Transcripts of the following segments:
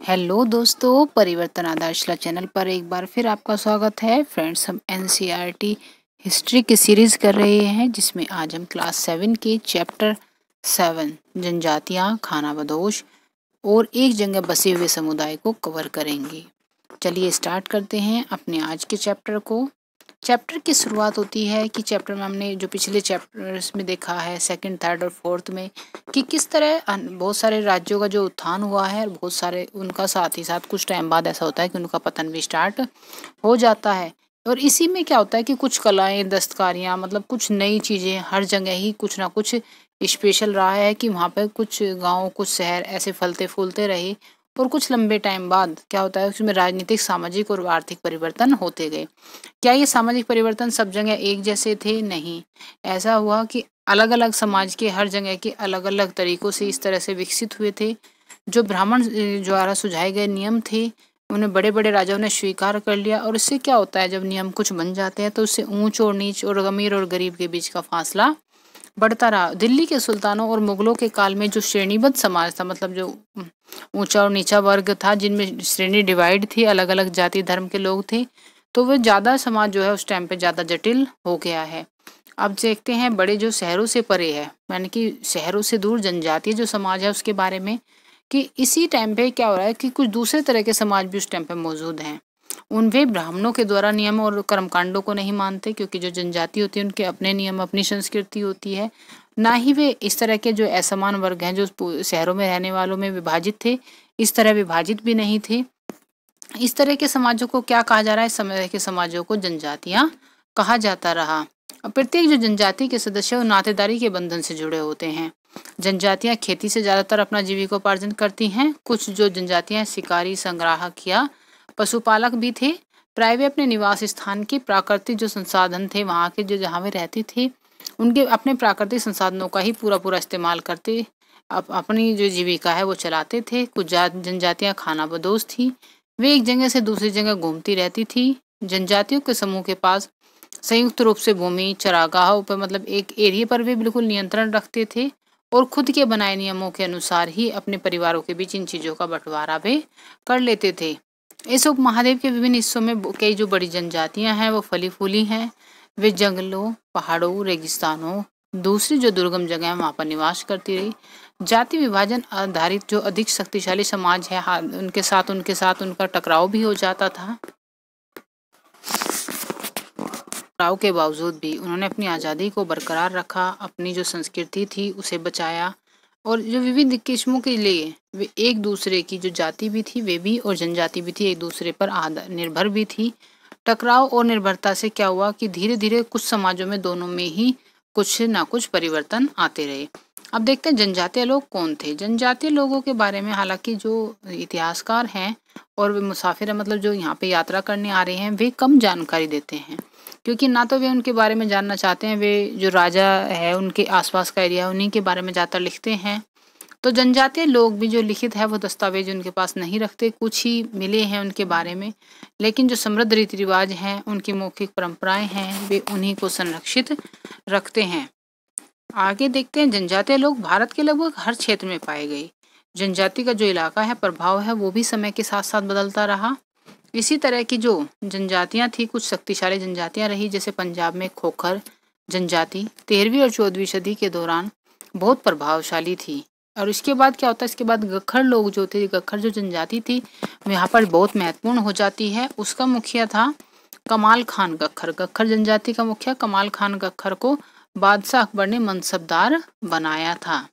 Hello दोस्तों, परिवर्तन आधारशिला चैनल पर एक बार फिर आपका स्वागत है। फ्रेंड्स, हम एनसीईआरटी हिस्ट्री की सीरीज कर रहे हैं, जिसमें आज हम क्लास 7 के चैप्टर 7 जनजातियां, खानाबदोश और एक जगह बसे हुए समुदाय को कवर करेंगे। चलिए स्टार्ट करते हैं अपने आज के चैप्टर को। चैप्टर की शुरुआत होती है कि चैप्टर में हमने जो पिछले चैप्टर्स में देखा है, सेकंड, थर्ड और फोर्थ में, कि किस तरह बहुत सारे राज्यों का जो उत्थान हुआ है और बहुत सारे उनका साथ ही साथ कुछ टाइम बाद ऐसा होता है कि उनका पतन भी स्टार्ट हो जाता है। और इसी में क्या होता है कि कुछ कलाएं, दस्तकारियां, मतलब कुछ नई चीज़ें, हर जगह ही कुछ ना कुछ स्पेशल रहा है कि वहाँ पर कुछ गाँव, कुछ शहर ऐसे फलते फूलते रहे। और कुछ लंबे टाइम बाद क्या होता है, उसमें राजनीतिक, सामाजिक और आर्थिक परिवर्तन होते गए। क्या ये सामाजिक परिवर्तन सब जगह एक जैसे थे? नहीं। ऐसा हुआ कि अलग अलग समाज के हर जगह के अलग अलग तरीकों से इस तरह से विकसित हुए थे। जो ब्राह्मण द्वारा सुझाए गए नियम थे, उन्हें बड़े बड़े राजाओं ने स्वीकार कर लिया। और इससे क्या होता है, जब नियम कुछ बन जाते हैं तो उससे ऊंच और नीच और अमीर और गरीब के बीच का फासला बढ़ता रहा। दिल्ली के सुल्तानों और मुगलों के काल में जो श्रेणीबद्ध समाज था, मतलब जो ऊंचा और नीचा वर्ग था, जिनमें श्रेणी डिवाइड थी, अलग अलग जाति धर्म के लोग थे, तो वह ज़्यादा समाज जो है उस टाइम पे ज़्यादा जटिल हो गया है। अब देखते हैं बड़े जो शहरों से परे है, यानी कि शहरों से दूर जनजातीय जो समाज है उसके बारे में, कि इसी टाइम पे क्या हो रहा है कि कुछ दूसरे तरह के समाज भी उस टाइम पे मौजूद हैं। वे ब्राह्मणों के द्वारा नियम और कर्मकांडों को नहीं मानते, क्योंकि जो जनजाति होती है उनके अपने नियम, अपनी संस्कृति होती है। ना ही वे इस तरह के जो असमान वर्ग हैं जो शहरों में रहने वालों में विभाजित थे, इस तरह विभाजित भी नहीं थे। इस तरह के समाजों को क्या कहा जा रहा है? इस समय के समाजों को जनजातियां कहा जाता रहा। प्रत्येक जो जनजाति के सदस्य नातेदारी के बंधन से जुड़े होते हैं। जनजातियां खेती से ज्यादातर अपना जीविकोपार्जन करती हैं। कुछ जो जनजातियां शिकारी, संग्राहक या पशुपालक भी थे। प्राय वे अपने निवास स्थान के प्राकृतिक जो संसाधन थे, वहाँ के जो जहाँ वे रहते थे, उनके अपने प्राकृतिक संसाधनों का ही पूरा पूरा इस्तेमाल करते अपनी जो जीविका है वो चलाते थे। कुछ जनजातियां खानाबदोश थी। वे एक जगह से दूसरी जगह घूमती रहती थी। जनजातियों के समूह के पास संयुक्त रूप से भूमि, चरागाहों पर, मतलब एक एरिया पर वे बिल्कुल नियंत्रण रखते थे और खुद के बनाए नियमों के अनुसार ही अपने परिवारों के बीच इन चीजों का बंटवारा भी कर लेते थे। इस उपमहाद्वीप के विभिन्न हिस्सों में कई जो बड़ी जनजातियां हैं वो फली फूली हैं। वे जंगलों, पहाड़ों, रेगिस्तानों, दूसरी जो दुर्गम जगह है वहां पर निवास करती रही। जाति विभाजन आधारित जो अधिक शक्तिशाली समाज है, उनके साथ उनका टकराव भी हो जाता था। टकराव के बावजूद भी उन्होंने अपनी आज़ादी को बरकरार रखा, अपनी जो संस्कृति थी उसे बचाया। और जो विविध किस्मों के लिए वे एक दूसरे की जो जाति भी थी वे भी, और जनजाति भी थी, एक दूसरे पर निर्भर भी थी। टकराव और निर्भरता से क्या हुआ कि धीरे धीरे कुछ समाजों में, दोनों में ही कुछ ना कुछ परिवर्तन आते रहे। अब देखते हैं जनजातीय लोग कौन थे। जनजातीय लोगों के बारे में हालांकि जो इतिहासकार हैं और वे मुसाफिर हैं, मतलब जो यहाँ पे यात्रा करने आ रहे हैं, वे कम जानकारी देते हैं, क्योंकि ना तो वे उनके बारे में जानना चाहते हैं। वे जो राजा है उनके आसपास का एरिया, उन्हीं के बारे में ज़्यादातर लिखते हैं। तो जनजातीय लोग भी जो लिखित है वो दस्तावेज उनके पास नहीं रखते, कुछ ही मिले हैं उनके बारे में। लेकिन जो समृद्ध रीति रिवाज हैं, उनकी मौखिक परंपराएं हैं, वे उन्हीं को संरक्षित रखते हैं। आगे देखते हैं, जनजातीय लोग भारत के लगभग हर क्षेत्र में पाए गए। जनजाति का जो इलाका है, प्रभाव है, वो भी समय के साथ साथ बदलता रहा। इसी तरह की जो जनजातियां थी, कुछ शक्तिशाली जनजातियां रही, जैसे पंजाब में खोखर जनजाति 13वीं और 14वीं सदी के दौरान बहुत प्रभावशाली थी। और इसके बाद क्या होता है, इसके बाद गख्खर लोग जो थे, गख्खर जो जनजाति थी यहाँ पर बहुत महत्वपूर्ण हो जाती है। उसका मुखिया था कमाल खान गख्खर। गख्खर जनजाति का मुखिया कमाल खान गख्खर को बादशाह अकबर ने मनसबदार बनाया था।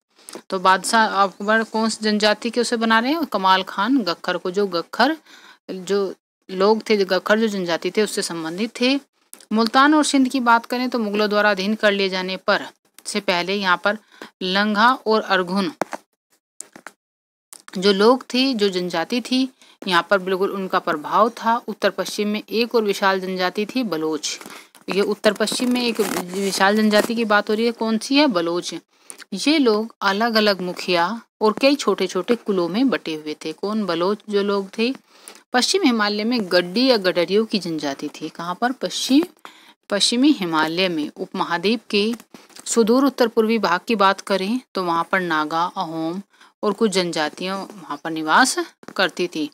तो बादशाह अकबर कौन सी जनजाति के उसे बना रहे हैं? कमाल खान गख्खर को। जो गख्खर जो लोग थे, जो गख्खर जो जनजाति थे उससे संबंधित थे। मुल्तान और सिंध की बात करें तो मुगलों द्वारा अधीन कर लिए जाने पर से पहले यहाँ पर लंघा और अरघुन जो लोग थे, जो जनजाति थी, यहाँ पर बिल्कुल उनका प्रभाव था। उत्तर पश्चिम में एक और विशाल जनजाति थी बलोच। ये उत्तर पश्चिम में एक विशाल जनजाति की बात हो रही है, कौन सी है? बलोच। ये लोग अलग अलग मुखिया और कई छोटे छोटे कुलों में बटे हुए थे। कौन? बलोच जो लोग थे। पश्चिम हिमालय में गड्डी या गडरियों की जनजाति थी। कहाँ पर? पश्चिमी हिमालय में। उपमहाद्वीप के सुदूर उत्तर पूर्वी भाग की बात करें तो वहाँ पर नागा, अहोम और कुछ जनजातियां वहाँ पर निवास करती थी।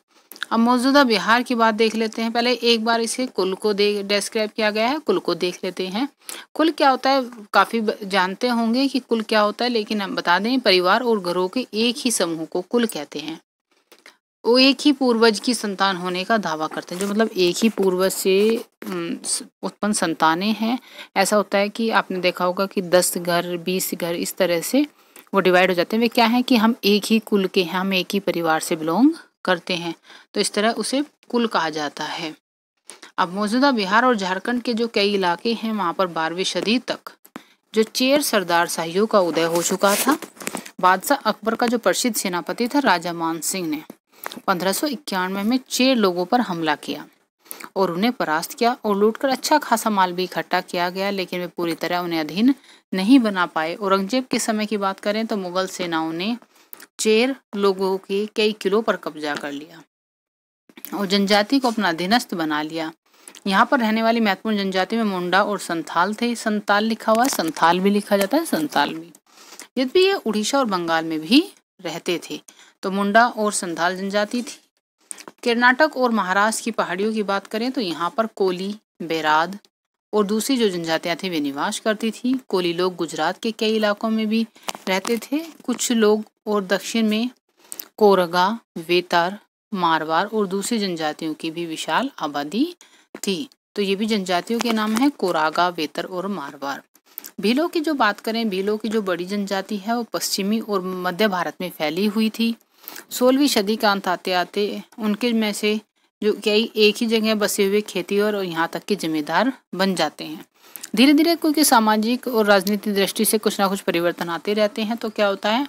अब मौजूदा बिहार की बात देख लेते हैं। पहले एक बार इसे कुल को डिस्क्राइब किया गया है, कुल को देख लेते हैं। कुल क्या होता है, काफ़ी जानते होंगे कि कुल क्या होता है, लेकिन हम बता दें परिवार और घरों के एक ही समूह को कुल कहते हैं। वो एक ही पूर्वज की संतान होने का दावा करते हैं, जो मतलब एक ही पूर्वज से उत्पन्न संतानें हैं। ऐसा होता है कि आपने देखा होगा कि 10 घर 20 घर इस तरह से वो डिवाइड हो जाते हैं। वे क्या है कि हम एक ही कुल के हैं, हम एक ही परिवार से बिलोंग करते हैं, तो इस तरह उसे कुल कहा जाता है। अब मौजूदा बिहार और झारखंड के जो कई इलाके हैं वहाँ पर 12वीं सदी तक जो चेर सरदार शाहियों का उदय हो चुका था। बादशाह अकबर का जो प्रसिद्ध सेनापति था राजा मान सिंह ने 1591 में चेर लोगों पर हमला किया और उन्हें परास्त किया और लूटकर अच्छा खासा माल भी इकट्ठा किया गया, लेकिन वे पूरी तरह उन्हें अधीन नहीं बना पाए। औरंगजेब के समय की बात करें तो मुगल सेनाओं ने चेर लोगों के कई किलों पर कब्जा कर लिया और जनजाति को अपना अधीनस्थ बना लिया। यहाँ पर रहने वाली महत्वपूर्ण जनजाति में मुंडा और संथाल थे। संताल लिखा हुआ है, संथाल भी लिखा जाता है, संताल भी। यद्यपि ये उड़ीसा और बंगाल में भी रहते थे। तो मुंडा और संथाल जनजाति थी। कर्नाटक और महाराष्ट्र की पहाड़ियों की बात करें तो यहाँ पर कोली, बेराद और दूसरी जो जनजातियां थी वे निवास करती थी। कोली लोग गुजरात के कई इलाकों में भी रहते थे, कुछ लोग, और दक्षिण में कोरगा, वेतर, मारवाड़ और दूसरी जनजातियों की भी विशाल आबादी थी। तो ये भी जनजातियों के नाम है, कोरागा, वेतर और मारवाड़। भीलों की जो बात करें, भीलों की जो बड़ी जनजाति है वो पश्चिमी और मध्य भारत में फैली हुई थी। 16वीं सदी का अंत आते आते उनके में से जो कई एक ही जगह बसे हुए खेती और यहाँ तक के जमींदार बन जाते हैं। धीरे धीरे क्योंकि सामाजिक और राजनीतिक दृष्टि से कुछ ना कुछ परिवर्तन आते रहते हैं, तो क्या होता है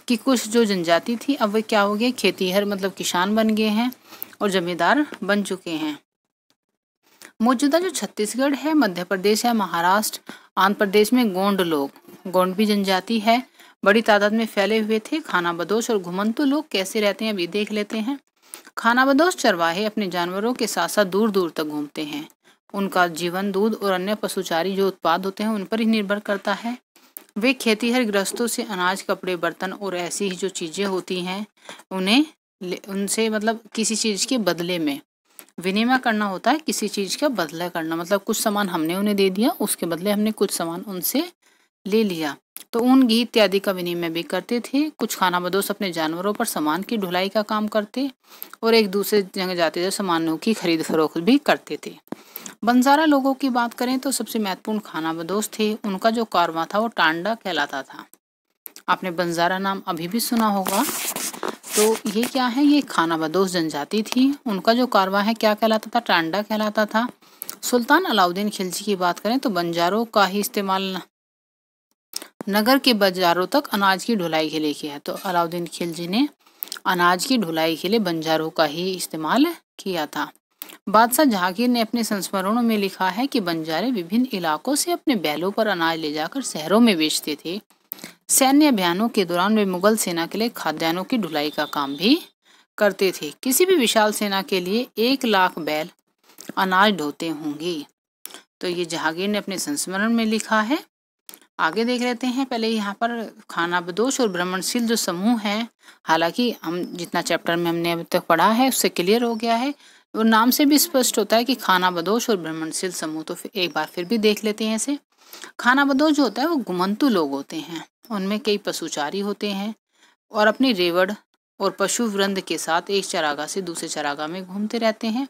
कि कुछ जो जनजाति थी अब वे क्या हो गए, खेतीहर मतलब किसान बन गए हैं और जमींदार बन चुके हैं। मौजूदा जो छत्तीसगढ़ है, मध्य प्रदेश है, महाराष्ट्र, आंध्र प्रदेश में गोंड लोग, गोंड भी जनजाति है, बड़ी तादाद में फैले हुए थे। खानाबदोश और घुमंतु लोग कैसे रहते हैं अभी देख लेते हैं। खानाबदोश चरवाहे अपने जानवरों के साथ साथ दूर दूर तक घूमते हैं। उनका जीवन दूध और अन्य पशुचारी जो उत्पाद होते हैं उन पर ही निर्भर करता है। वे खेतीहर गृहस्थों से अनाज, कपड़े, बर्तन और ऐसी ही जो चीजें होती हैं उन्हें उनसे मतलब किसी चीज के बदले में विनिमय करना होता है। किसी चीज का बदला करना मतलब कुछ सामान हमने उन्हें दे दिया, उसके बदले हमने कुछ सामान उनसे ले लिया। तो ऊन, घी इत्यादि का विनिमय भी करते थे। कुछ खानाबदोश अपने जानवरों पर सामान की ढुलाई का काम करते और एक दूसरे जगह जाते थे सामानों की खरीद फरोख्त भी करते थे। बंजारा लोगों की बात करें तो सबसे महत्वपूर्ण खानाबदोश थे। उनका जो कारवां था वो टांडा कहलाता था। आपने बंजारा नाम अभी भी सुना होगा। तो ये क्या है, ये खानाबदोश जनजाति थी। उनका जो कारवां है क्या कहलाता था, टांडा कहलाता था। सुल्तान अलाउद्दीन खिलजी की बात करें तो बंजारों का ही इस्तेमाल नगर के बाजारों तक अनाज की ढुलाई के लिए किया है। तो अलाउद्दीन खिलजी ने अनाज की ढुलाई के लिए बंजारों का ही इस्तेमाल किया था। बादशाह जहांगीर ने अपने संस्मरणों में लिखा है कि बंजारे विभिन्न इलाकों से अपने बैलों पर अनाज ले जाकर शहरों में बेचते थे। सैन्य अभियानों के दौरान वे मुगल सेना के लिए खाद्यान्नों की ढुलाई का काम भी करते थे। किसी भी विशाल सेना के लिए 1 लाख बैल अनाज ढोते होंगे। तो ये जहांगीर ने अपने संस्मरण में लिखा है। आगे देख लेते हैं। पहले यहाँ पर खानाबदोश और ब्राह्मणशील जो समूह है, हालांकि हम जितना चैप्टर में हमने अभी तक पढ़ा है उससे क्लियर हो गया है और नाम से भी स्पष्ट होता है कि खानाबदोश और ब्राह्मणशील समूह। तो फिर एक बार फिर भी देख लेते हैं इसे। खानाबदोश जो होता है वो घुमंतु लोग होते हैं। उनमें कई पशुचारी होते हैं और अपनी रेवड़ और पशु वृंद के साथ एक चरागाह से दूसरे चरागाह में घूमते रहते हैं।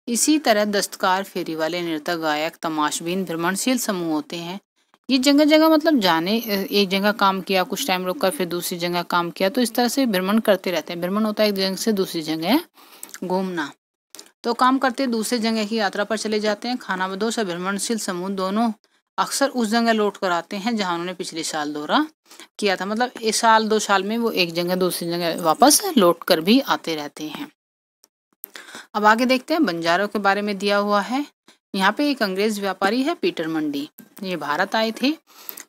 इसी तरह दस्तकार, फेरी वाले, नृतक, गायक, तमाशबीन भ्रमणशील समूह होते हैं। ये जगह जगह मतलब जाने, एक जगह काम किया, कुछ टाइम रुक कर फिर दूसरी जगह काम किया, तो इस तरह से भ्रमण करते रहते हैं। भ्रमण होता है एक जगह से दूसरी जगह घूमना। तो काम करते दूसरे जगह की यात्रा पर चले जाते हैं। खानाबदोश और भ्रमणशील समूह दोनों अक्सर उस जगह लौट कर आते हैं जहां उन्होंने पिछले साल दौरा किया था। मतलब इस साल 2 साल में वो एक जगह दूसरी जगह वापस लौट कर भी आते रहते हैं। अब आगे देखते हैं बंजारों के बारे में दिया हुआ है। यहाँ पे एक अंग्रेज व्यापारी है पीटर मंडी, ये भारत आए थे।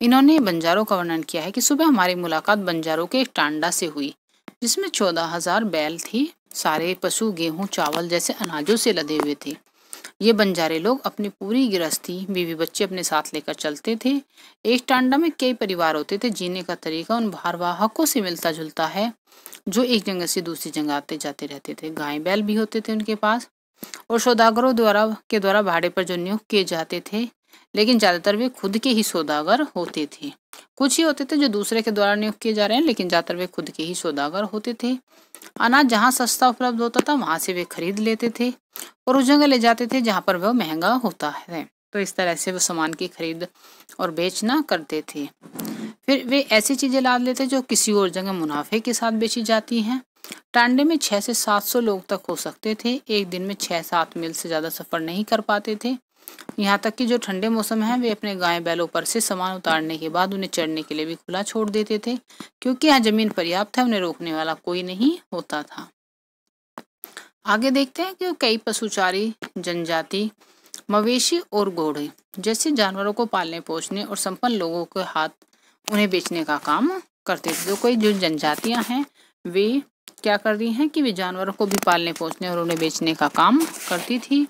इन्होंने बंजारों का वर्णन किया है कि सुबह हमारी मुलाकात बंजारों के एक टांडा से हुई जिसमें 14,000 बैल थी। सारे पशु गेहूं, चावल जैसे अनाजों से लदे हुए थे। ये बंजारे लोग अपनी पूरी गृहस्थी बीवी बच्चे अपने साथ लेकर चलते थे। एक टांडा में कई परिवार होते थे। जीने का तरीका उन भारवाहकों से मिलता जुलता है जो एक जगह से दूसरी जगह आते जाते रहते थे। गाय बैल भी होते थे उनके पास और सौदागरों द्वारा भाड़े पर जो नियुक्त किए जाते थे, लेकिन ज्यादातर वे खुद के ही सौदागर होते थे। कुछ ही होते थे जो दूसरे के द्वारा नियुक्त किए जा रहे हैं, लेकिन ज्यादातर वे खुद के ही सौदागर होते थे। अनाज जहाँ सस्ता उपलब्ध होता था वहां से वे खरीद लेते थे और उस जगह ले जाते थे जहाँ पर वह महंगा होता है। तो इस तरह से वो सामान की खरीद और बेचना करते थे। फिर वे ऐसी चीजें ला लेते जो किसी और जगह मुनाफे के साथ बेची जाती हैं। टांडे में 600 से 700 लोग तक हो सकते थे। एक दिन में 6-7 मील से ज्यादा सफर नहीं कर पाते थे। यहाँ तक कि जो ठंडे मौसम है वे अपने गाय बैलों पर से सामान उतारने के बाद उन्हें चढ़ने के लिए भी खुला छोड़ देते थे, क्योंकि यहाँ जमीन पर्याप्त है, उन्हें रोकने वाला कोई नहीं होता था। आगे देखते हैं कि कई पशुचारी जनजाति मवेशी और घोड़े जैसे जानवरों को पालने पोषने और संपन्न लोगों के हाथ उन्हें बेचने का काम करते थे। तो कोई जो जनजातियां हैं वे क्या कर रही हैं कि वे जानवरों को भी पालने पोषने और उन्हें बेचने का काम करती थी।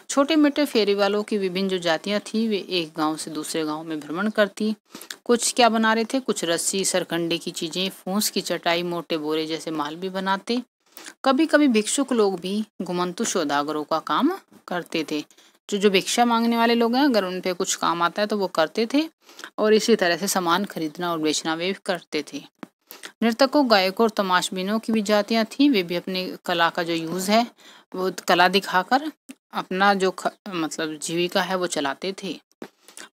छोटे मोटे फेरी वालों की विभिन्न जो जातियां थी वे एक गांव से दूसरे गांव में भ्रमण करती। कुछ क्या बना रहे थे, कुछ रस्सी सरकंडे की चीजें, फूस की चटाई, मोटे बोरे जैसे माल भी बनाते। कभी कभी भिक्षुक लोग भी घुमंतु सौदागरों का काम करते थे। जो भिक्षा मांगने वाले लोग हैं, अगर उन पे कुछ काम आता है तो वो करते थे और इसी तरह से सामान खरीदना और बेचना वे करते थे। नर्तकों, गायकों और तमाशबीनों की भी जातियां थी। वे भी अपनी कला का जो यूज है वो कला दिखाकर अपना जो मतलब जीविका है वो चलाते थे।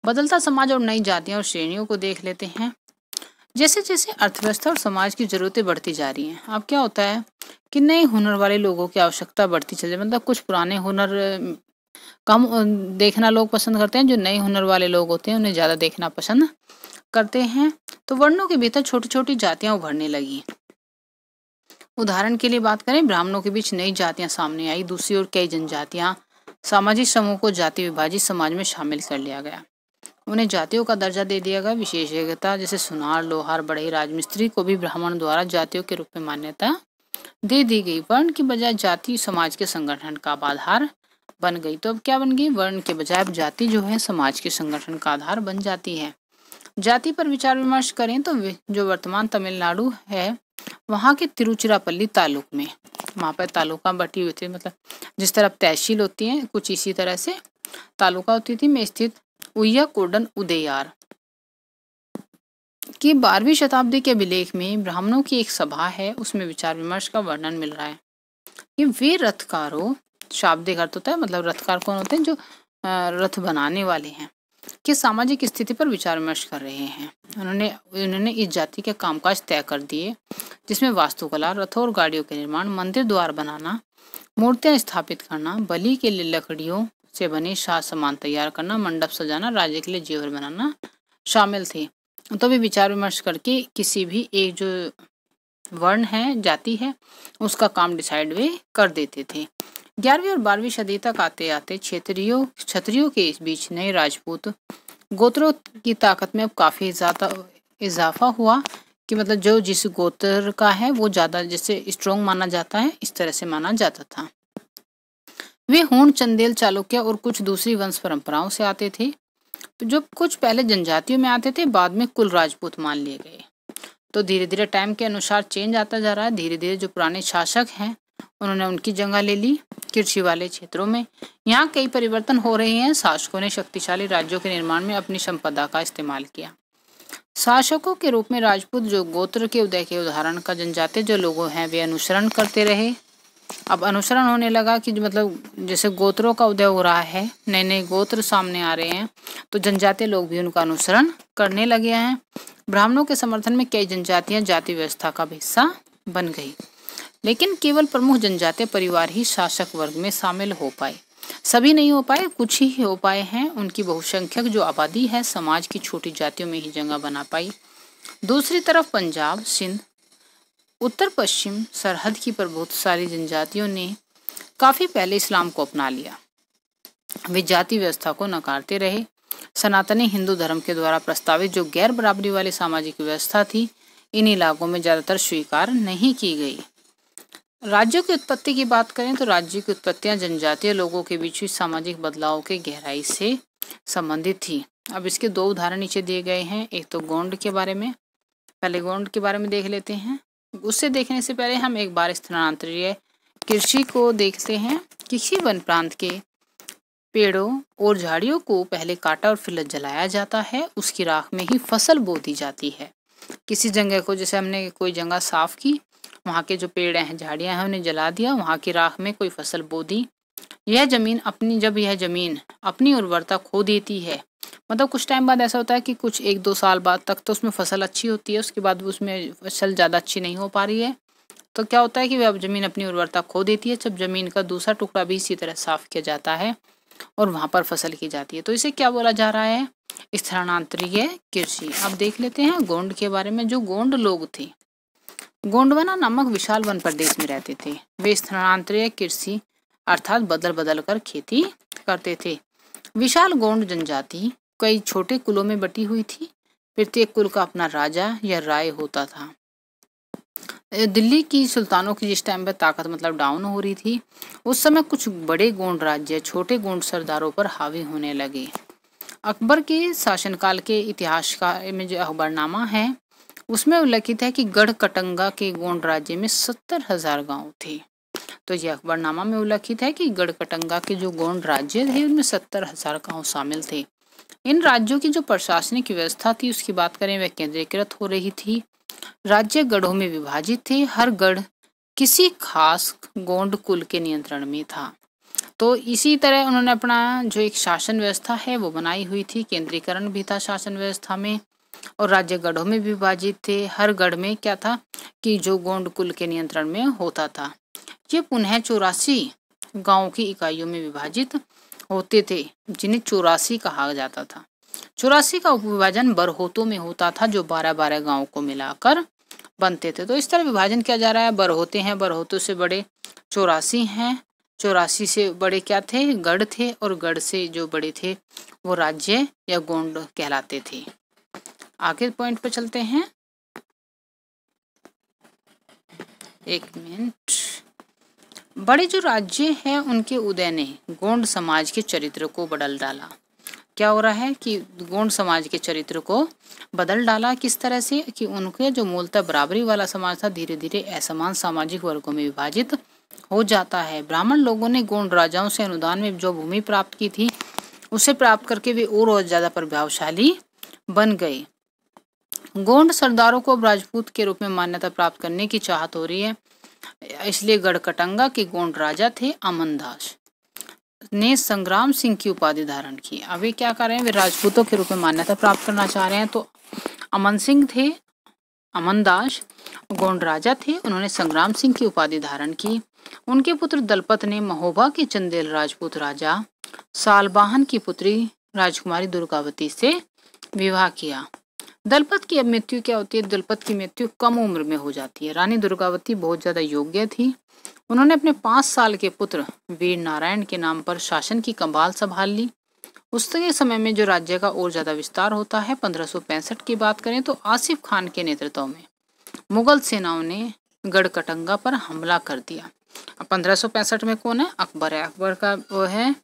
बदलता समाज और नई जातियां और श्रेणियों को देख लेते हैं। जैसे जैसे अर्थव्यवस्था और समाज की जरूरतें बढ़ती जा रही हैं, अब क्या होता है कि नए हुनर वाले लोगों की आवश्यकता बढ़ती चली। मतलब कुछ पुराने हुनर कम देखना लोग पसंद करते हैं, जो नए हुनर वाले लोग होते हैं उन्हें ज्यादा देखना पसंद करते हैं। तो वर्णों के भीतर छोटी छोटी जातियां उभरने लगी। उदाहरण के लिए बात करें, ब्राह्मणों के बीच नई जातियां सामने आई। दूसरी ओर कई जनजातियां सामाजिक समूह को जाति विभाजित समाज में शामिल कर लिया गया। उन्हें जातियों का दर्जा दे दिया गया। विशेषज्ञता जैसे सुनार, लोहार, बढ़ई, राजमिस्त्री को भी ब्राह्मण द्वारा जातियों के रूप में मान्यता दे दी गई। वर्ण की बजाय जाति समाज के संगठन का आधार बन गई। तो अब क्या बन गई, वर्ण के बजाय अब जाति जो है समाज के संगठन का आधार बन जाती है। जाति पर विचार विमर्श करें तो जो वर्तमान तमिलनाडु है वहाँ के तिरुचिरापल्ली तालुक में, वहाँ पर तालुका बटी हुई थी। मतलब जिस तरह तहसील होती है कुछ इसी तरह से तालुका होती थी, में स्थित उय्याकोडन उदययार की 12वीं शताब्दी के अभिलेख में ब्राह्मणों की एक सभा है, उसमें विचार विमर्श का वर्णन मिल रहा है कि वे रथकारों, शाब्दिक अर्थ होता है, मतलब रथकार कौन होते हैं, जो रथ बनाने वाले हैं, कि सामाजिक स्थिति पर विचार विमर्श कर रहे हैं। उन्होंने इस जाति के कामकाज तय कर दिए, जिसमें वास्तुकला, रथों और गाड़ियों के निर्माण, मंदिर द्वार बनाना, मूर्तियां स्थापित करना, बलि के लिए लकड़ियों से बने साज सामान तैयार करना, मंडप सजाना, राज्य के लिए जेवर बनाना शामिल थे। तो भी विचार विमर्श करके किसी भी एक जो वर्ण है, जाति है, उसका काम डिसाइड वे कर देते थे। 11वीं और 12वीं सदी तक आते आते क्षत्रियों के इस बीच नए राजपूत गोत्रों की ताकत में अब काफी ज्यादा इजाफा हुआ कि मतलब जो जिस गोत्र का है वो ज्यादा जैसे स्ट्रॉन्ग माना जाता है, इस तरह से माना जाता था। वे हूण, चंदेल, चालुक्य और कुछ दूसरी वंश परंपराओं से आते थे। तो जो कुछ पहले जनजातियों में आते थे बाद में कुल राजपूत मान लिए गए। तो धीरे धीरे टाइम के अनुसार चेंज आता जा रहा है। धीरे धीरे जो पुराने शासक हैं उन्होंने उनकी जगह ले ली कृषि वाले क्षेत्रों में। यहाँ कई परिवर्तन हो रहे हैं। शासकों ने शक्तिशाली राज्यों के निर्माण में अपनी संपदा का इस्तेमाल किया। शासकों के रूप में राजपूत जो गोत्र के उदय के उदाहरण का जनजातीय जो लोग हैं वे अनुसरण करते रहे। अब अनुसरण होने लगा कि मतलब जैसे गोत्रों का उदय हो रहा है, नए नए गोत्र सामने आ रहे हैं, तो जनजातीय लोग भी उनका अनुसरण करने लगे हैं। ब्राह्मणों के समर्थन में कई जनजातियां जाति व्यवस्था का हिस्सा बन गई, लेकिन केवल प्रमुख जनजातीय परिवार ही शासक वर्ग में शामिल हो पाए। सभी नहीं हो पाए, कुछ ही हो पाए हैं। उनकी बहुसंख्यक जो आबादी है समाज की छोटी जातियों में ही जगह बना पाई। दूसरी तरफ पंजाब, सिंध, उत्तर पश्चिम सरहद की पर बहुत सारी जनजातियों ने काफी पहले इस्लाम को अपना लिया। वे जाति व्यवस्था को नकारते रहे। सनातनी हिंदू धर्म के द्वारा प्रस्तावित जो गैर बराबरी वाली सामाजिक व्यवस्था थी इन इलाकों में ज्यादातर स्वीकार नहीं की गई। राज्यों की उत्पत्ति की बात करें तो राज्यों की उत्पत्तियां जनजातीय लोगों के बीच हुई सामाजिक बदलाव के गहराई से संबंधित थी। अब इसके दो उदाहरण नीचे दिए गए हैं। एक तो गोंड के बारे में, पहले गोंड के बारे में देख लेते हैं। उससे देखने से पहले हम एक बार स्थानांतरीय कृषि को देखते हैं। किसी वन प्रांत के पेड़ों और झाड़ियों को पहले काटा और फिर जलाया जाता है। उसकी राख में ही फसल बो दी जाती है। किसी जगह को, जैसे हमने कोई जगह साफ की, वहाँ के जो पेड़ हैं, झाड़ियाँ हैं, उन्हें जला दिया, वहाँ की राख में कोई फसल बो दी। यह जमीन अपनी उर्वरता खो देती है। मतलब कुछ टाइम बाद ऐसा होता है कि कुछ 1-2 साल बाद तक तो उसमें फसल अच्छी होती है, उसके बाद उसमें फसल ज़्यादा अच्छी नहीं हो पा रही है। तो क्या होता है कि वह जमीन अपनी उर्वरता खो देती है। जब जमीन का दूसरा टुकड़ा भी इसी तरह साफ किया जाता है और वहाँ पर फसल की जाती है, तो इसे क्या बोला जा रहा है? स्थानांतरीय कृषि। अब देख लेते हैं गोंड के बारे में। जो गोंड लोग थे, गोंडवाना नामक विशाल वन प्रदेश में रहते थे। वे स्थानांतरीय कृषि अर्थात बदल बदल कर खेती करते थे। विशाल गोंड जनजाति कई छोटे कुलों में बटी हुई थी। प्रत्येक कुल का अपना राजा या राय होता था। दिल्ली की सुल्तानों की जिस टाइम पर ताकत मतलब डाउन हो रही थी, उस समय कुछ बड़े गोंड राज्य छोटे गोंड सरदारों पर हावी होने लगे। अकबर के शासनकाल के इतिहास का में जो अखबारनामा है, उसमें उल्लिखित है कि गढ़ कटंगा के गोंड राज्य में 70,000 गांव थे। तो यह अखबारनामा में उल्लिखित है कि गढ़ कटंगा के जो गोंड राज्य थे, उनमें 70,000 गांव शामिल थे। इन राज्यों की जो प्रशासनिक व्यवस्था थी, उसकी बात करें, वह केंद्रीकृत हो रही थी। राज्य गढ़ों में विभाजित थे। हर गढ़ किसी खास गोंड कुल के नियंत्रण में था। तो इसी तरह उन्होंने अपना जो एक शासन व्यवस्था है वो बनाई हुई थी। केंद्रीकरण भी था शासन व्यवस्था में, और राज्य गढ़ों में विभाजित थे। हर गढ़ में क्या था कि जो गोंड कुल के नियंत्रण में होता था। ये पुनः 84 गांव की इकाइयों में विभाजित होते थे, जिन्हें 84 कहा जाता था। 84 का उपविभाजन बरहोतों में होता था, जो 12-12 गांव को मिलाकर बनते थे। तो इस तरह विभाजन किया जा रहा है। बरहोते हैं, बरहोतों से बड़े 84 हैं। 84 से बड़े क्या थे? गढ़ थे, और गढ़ से जो बड़े थे वो राज्य या गोंड कहलाते थे। आगे पॉइंट पे चलते हैं। एक मिनट। बड़े जो राज्य हैं, उनके उदय ने गोंड समाज के चरित्र को बदल डाला। क्या हो रहा है कि गोंड समाज के चरित्र को बदल डाला। किस तरह से कि उनके जो मूलतः बराबरी वाला समाज था, धीरे धीरे असमान सामाजिक वर्गों में विभाजित हो जाता है। ब्राह्मण लोगों ने गोंड राजाओं से अनुदान में जो भूमि प्राप्त की थी, उसे प्राप्त करके वे और ज्यादा प्रभावशाली बन गए। गोंड सरदारों को राजपूत के रूप में मान्यता प्राप्त करने की चाहत हो रही है। इसलिए गढ़कटंगा के गोंड राजा थे अमनदास ने संग्राम सिंह की उपाधि धारण की। अब वे क्या कर रहे हैं? वे राजपूतों के रूप में मान्यता प्राप्त करना चाह रहे हैं। तो अमन सिंह थे, अमनदास गोंड राजा थे, उन्होंने संग्राम सिंह की उपाधि धारण की। उनके पुत्र दलपत ने महोबा के चंदेल राजपूत राजा सालबाहन की पुत्री राजकुमारी दुर्गावती से विवाह किया। दलपत की अब मृत्यु क्या होती है? दलपत की मृत्यु कम उम्र में हो जाती है। रानी दुर्गावती बहुत ज्यादा योग्य थी। उन्होंने अपने 5 साल के पुत्र वीर नारायण के नाम पर शासन की कंबाल संभाल ली। उस समय में जो राज्य का और ज्यादा विस्तार होता है। 1565 की बात करें तो आसिफ खान के नेतृत्व में मुगल सेनाओं ने गढ़कटंगा पर हमला कर दिया। अब 1565 में कौन है? अकबर है। अकबर का वो है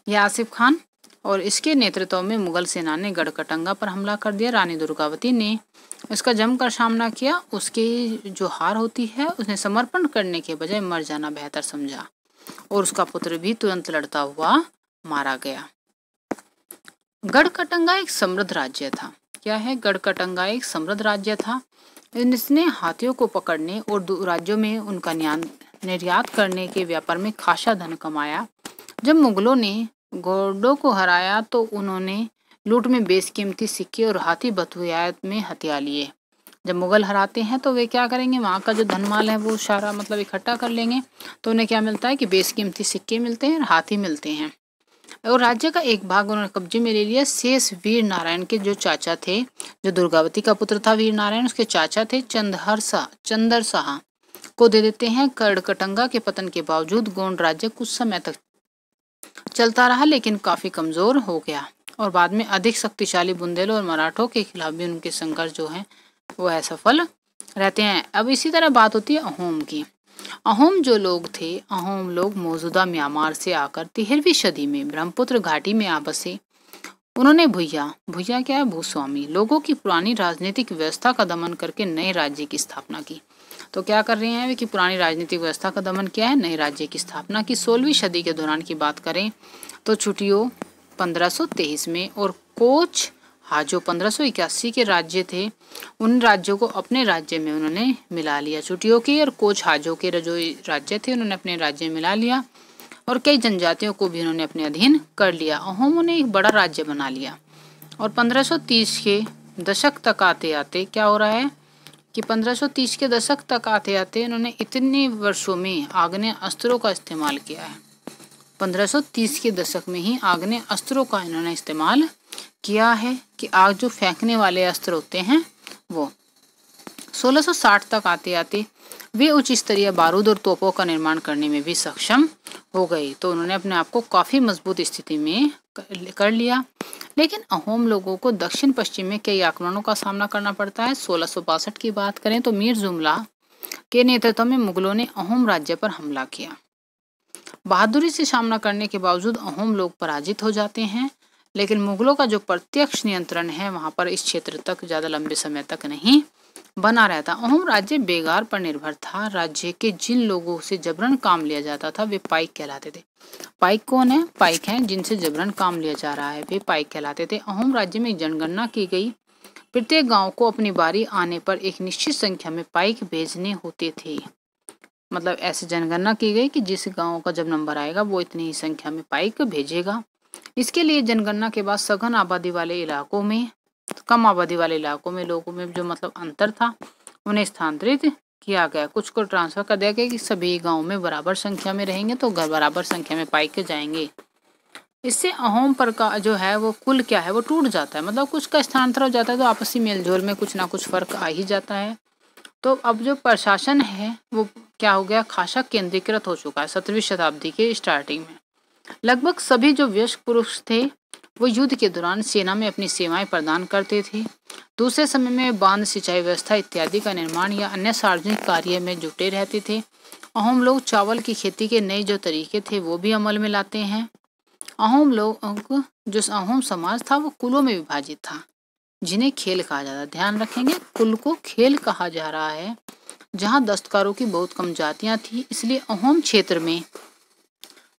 यह आसिफ खान, और इसके नेतृत्व में मुगल सेना ने गढ़कटंगा पर हमला कर दिया। रानी दुर्गावती ने इसका जमकर सामना किया। उसकी जो हार होती है, उसने समर्पण करने के बजाय मर जाना बेहतर समझा, और उसका पुत्र भी तुरंत लड़ता हुआ मारा गया। गढ़कटंगा एक समृद्ध राज्य था। क्या है? गढ़कटंगा एक समृद्ध राज्य था। इसने हाथियों को पकड़ने और राज्यों में उनका निर्यात करने के व्यापार में खासा धन कमाया। जब मुगलों ने गोंडों को हराया तो उन्होंने लूट में बेशकीमती सिक्के और हाथी बटुआत में हथिया लिए। जब मुगल हराते हैं तो वे क्या करेंगे? वहाँ का जो धनमाल है वो सारा मतलब इकट्ठा कर लेंगे। तो उन्हें क्या मिलता है कि बेशकीमती सिक्के मिलते हैं और हाथी मिलते हैं, और राज्य का एक भाग उन्होंने कब्जे में ले लिया। शेष वीर नारायण के जो चाचा थे, जो दुर्गावती का पुत्र था वीर नारायण, उसके चाचा थे चंदर शाह को दे देते हैं। गढ़कटंगा के पतन के बावजूद गोंड राज्य कुछ समय तक चलता रहा, लेकिन काफी कमजोर हो गया, और बाद में अधिक शक्तिशाली बुंदेलों और मराठों के खिलाफ भी उनके संघर्ष जो है वो असफल रहते हैं। अब इसी तरह बात होती है अहोम की। अहोम जो लोग थे, अहोम लोग मौजूदा म्यांमार से आकर 13वीं सदी में ब्रह्मपुत्र घाटी में आ बसे। उन्होंने भुइया भुइया क्या है, भूस्वामी लोगों की पुरानी राजनीतिक व्यवस्था का दमन करके नए राज्य की स्थापना की। तो क्या कर रहे हैं वे कि पुरानी राजनीतिक व्यवस्था का दमन किया है, नए राज्य की स्थापना की। 16वीं सदी के दौरान की बात करें तो छुटियो 1523 में और कोच हाजो 1581 के राज्य थे, उन राज्यों को अपने राज्य में उन्होंने मिला लिया। छुटियो के और कोच हाजो के जो राज्य थे उन्होंने अपने राज्य में मिला लिया और कई जनजातियों को भी उन्होंने अपने अधीन कर लिया। अहोमों ने एक बड़ा राज्य बना लिया और 1530 के दशक तक आते आते क्या हो रहा है कि 1530 के दशक तक आते आते उन्होंने इतने वर्षों में आग्नेय अस्त्रों का इस्तेमाल किया है। 1530 के दशक में ही आग्नेय अस्त्रों का इन्होंने इस्तेमाल किया है कि आग जो फेंकने वाले अस्त्र होते हैं वो। 1660 तक आते आते वे उच्च स्तरीय बारूद और तोपों का निर्माण करने में भी सक्षम हो गए। तो उन्होंने अपने आप को काफ़ी मजबूत स्थिति में कर लिया। लेकिन अहोम लोगों को दक्षिण पश्चिम में कई आक्रमणों का सामना करना पड़ता है। 1662 की बात करें तो मीर जुमला के नेतृत्व में मुगलों ने अहोम राज्य पर हमला किया। बहादुरी से सामना करने के बावजूद अहोम लोग पराजित हो जाते हैं, लेकिन मुगलों का जो प्रत्यक्ष नियंत्रण है वहां पर इस क्षेत्र तक ज़्यादा लंबे समय तक नहीं बना रहता। अहोम राज्य बेगार पर निर्भर था। राज्य के जिन लोगों से जबरन काम लिया जाता था वे पाइक कहलाते थे। पाइक कौन है? पाइक हैं जिनसे जबरन काम लिया जा रहा है, वे पाइक कहलाते थे। अहोम राज्य में जनगणना की गई। प्रत्येक गांव को अपनी बारी आने पर एक निश्चित संख्या में पाइक भेजने होते थे। मतलब ऐसे जनगणना की गई कि जिस गांव का जब नंबर आएगा वो इतनी ही संख्या में पाइक भेजेगा। इसके लिए जनगणना के बाद सघन आबादी वाले इलाकों में, कम आबादी वाले इलाकों में लोगों में जो मतलब अंतर था उन्हें स्थानांतरित किया गया। कुछ को ट्रांसफर कर दिया गया कि सभी गांव में बराबर संख्या में रहेंगे तो बराबर संख्या में पाइक जाएंगे। इससे अहोम पर का जो है वो कुल क्या है वो टूट जाता है। मतलब कुछ का स्थानांतरण हो जाता है तो आपसी मेलजोल में कुछ ना कुछ फर्क आ ही जाता है। तो अब जो प्रशासन है वो क्या हो गया, खासा केंद्रीकृत हो चुका है 17वीं शताब्दी के स्टार्टिंग में। लगभग सभी जो वयस्क पुरुष थे वो युद्ध के दौरान सेना में अपनी सेवाएं प्रदान करते थे। दूसरे समय में बांध, सिंचाई व्यवस्था इत्यादि का निर्माण या अन्य सार्वजनिक कार्य में जुटे रहते थे। अहोम लोग चावल की खेती के नए जो तरीके थे वो भी अमल में लाते हैं। अहोम लोग जो अहोम समाज था वो कुलों में विभाजित था जिन्हें खेल कहा जाता है। ध्यान रखेंगे, कुल को खेल कहा जा रहा है। जहाँ दस्तकारों की बहुत कम जातियां थी इसलिए अहोम क्षेत्र में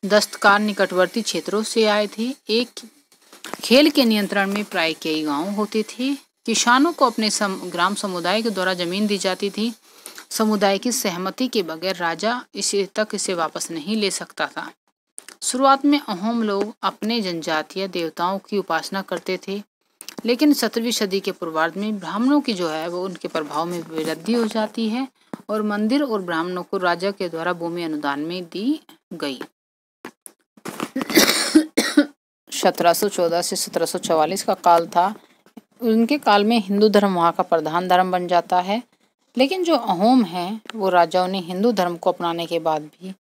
दस्तकार निकटवर्ती क्षेत्रों से आए थे। एक खेल के नियंत्रण में प्राय कई गांव होते थे। किसानों को अपने ग्राम समुदाय के द्वारा जमीन दी जाती थी। समुदाय की सहमति के बगैर राजा इसे वापस नहीं ले सकता था। शुरुआत में अहोम लोग अपने जनजातीय देवताओं की उपासना करते थे, लेकिन 17वीं सदी के पूर्वार्ध में ब्राह्मणों की जो है वो उनके प्रभाव में वृद्धि हो जाती है और मंदिर और ब्राह्मणों को राजा के द्वारा भूमि अनुदान में दी गई। 1714 से 1744 का काल था। उनके काल में हिंदू धर्म वहाँ का प्रधान धर्म बन जाता है। लेकिन जो अहोम है वो राजाओं ने हिंदू धर्म को अपनाने के बाद भी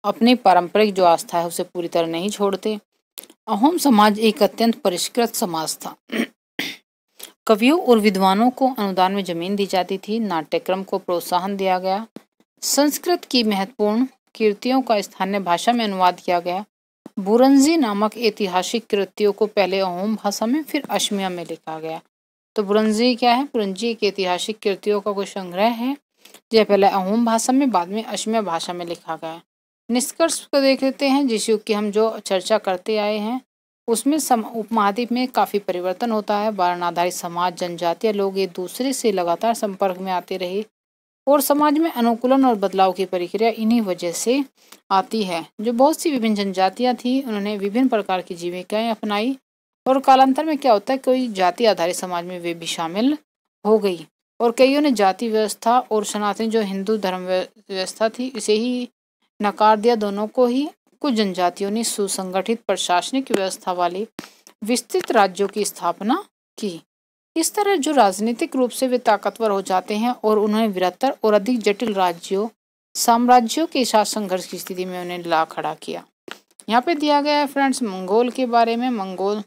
अपनी पारंपरिक जो आस्था है उसे पूरी तरह नहीं छोड़ते। अहोम समाज एक अत्यंत परिष्कृत समाज था। कवियों और विद्वानों को अनुदान में जमीन दी जाती थी। नाट्यक्रम को प्रोत्साहन दिया गया। संस्कृत की महत्वपूर्ण कृतियों का स्थानीय भाषा में अनुवाद किया गया। बुरंजी नामक ऐतिहासिक कृतियों को पहले अहोम भाषा में फिर असमिया में लिखा गया। तो बुरंजी क्या है? बुरंजी एक ऐतिहासिक कृतियों का कोई संग्रह है जो पहले अहोम भाषा में बाद में असमिया भाषा में लिखा गया। निष्कर्ष को देख लेते हैं। जिस युग की हम जो चर्चा करते आए हैं उसमें उपमहाद्वीप में काफ़ी परिवर्तन होता है। वर्ण आधारित समाज, जनजातीय लोग एक दूसरे से लगातार संपर्क में आते रहे और समाज में अनुकूलन और बदलाव की प्रक्रिया इन्हीं वजह से आती है। जो बहुत सी विभिन्न जनजातियां थी उन्होंने विभिन्न प्रकार की जीविकाएं अपनाई और कालांतर में क्या होता है कोई जाति आधारित समाज में वे भी शामिल हो गई और कईयों ने जाति व्यवस्था और सनातनी जो हिंदू धर्म व्यवस्था थी इसे ही नकार दिया, दोनों को ही। कुछ जनजातियों ने सुसंगठित प्रशासनिक व्यवस्था वाले विस्तृत राज्यों की स्थापना की। इस तरह जो राजनीतिक रूप से वे ताकतवर हो जाते हैं और उन्हें बृहत्तर और अधिक जटिल राज्यों साम्राज्यों के साथ संघर्ष की स्थिति में उन्हें ला खड़ा किया। यहाँ पे दिया गया है फ्रेंड्स मंगोल के बारे में। मंगोल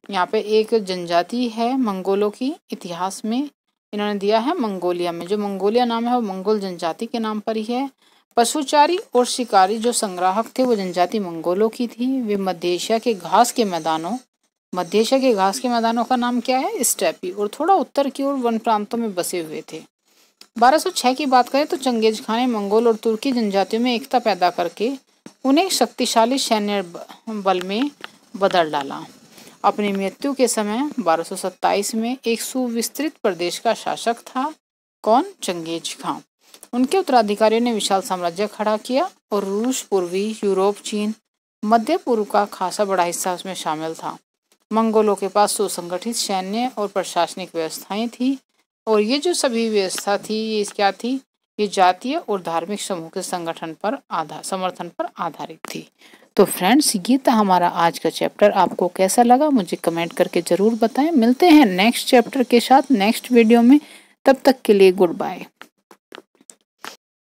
यहाँ पे एक जनजाति है। मंगोलों की इतिहास में इन्होंने दिया है मंगोलिया में। जो मंगोलिया नाम है वो मंगोल जनजाति के नाम पर ही है। पशुचारी और शिकारी जो संग्राहक थे वो जनजाति मंगोलों की थी। वे मध्य एशिया के घास के मैदानों का नाम क्या है? स्टेपी, और थोड़ा उत्तर की ओर वन प्रांतों में बसे हुए थे। 1206 की बात करें तो चंगेज खान ने मंगोल और तुर्की जनजातियों में एकता पैदा करके उन्हें शक्तिशाली सैन्य बल में बदल डाला। अपनी मृत्यु के समय 1227 में एक सुविस्तृत प्रदेश का शासक था। कौन? Genghis Khan. उनके उत्तराधिकारियों ने विशाल साम्राज्य खड़ा किया और रूस, पूर्वी यूरोप, चीन, मध्य पूर्व का खासा बड़ा हिस्सा उसमें शामिल था। मंगोलों के पास सुसंगठित सैन्य और प्रशासनिक व्यवस्थाएं थी, और ये जो सभी व्यवस्था थी ये क्या थी? ये जातीय और धार्मिक समूह के समर्थन पर आधारित थी। तो फ्रेंड्स, ये था हमारा आज का चैप्टर। आपको कैसा लगा मुझे कमेंट करके जरूर बताएं। मिलते हैं नेक्स्ट चैप्टर के साथ नेक्स्ट वीडियो में। तब तक के लिए गुड बाय।